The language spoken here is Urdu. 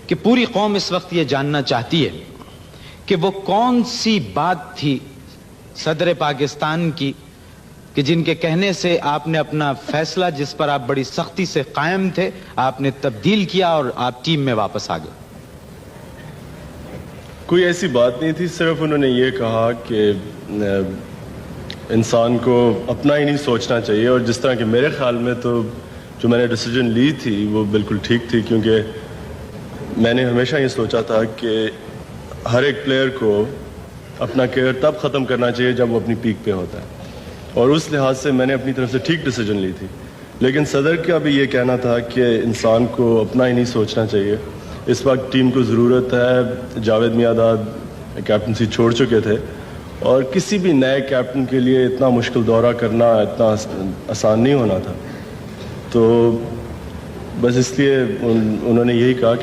کہ پوری قوم اس وقت یہ جاننا چاہتی ہے کہ وہ کون سی بات تھی صدر پاکستان کی کہ جن کے کہنے سے آپ نے اپنا فیصلہ جس پر آپ بڑی سختی سے قائم تھے آپ نے تبدیل کیا اور آپ ٹیم میں واپس آ گئے. کوئی ایسی بات نہیں تھی, صرف انہوں نے یہ کہا کہ انسان کو اپنا ہی نہیں سوچنا چاہیے, اور جس طرح کہ میرے خیال میں تو جو میں نے ڈیسیجن لی تھی وہ بالکل ٹھیک تھی, کیونکہ میں نے ہمیشہ یہ سوچا تھا کہ ہر ایک پلیئر کو اپنا کیریئر تب ختم کرنا چاہیے جب وہ اپنی پیک پہ ہوتا ہے, اور اس لحاظ سے میں نے اپنی طرف سے ٹھیک ڈیسیجن لی تھی. لیکن صدر کا بھی یہ کہنا تھا کہ انسان کو اپنا ہی نہیں سوچنا چاہیے. اس وقت ٹیم کو ضرورت ہے, جاوید میاں کیپٹنسی چھوڑ چکے تھے, اور کسی بھی نئے کیپٹن کے لیے اتنا مشکل دورہ کرنا اتنا آسان نہیں ہونا تھا. تو بس اس لیے انہوں نے یہی کہا کہ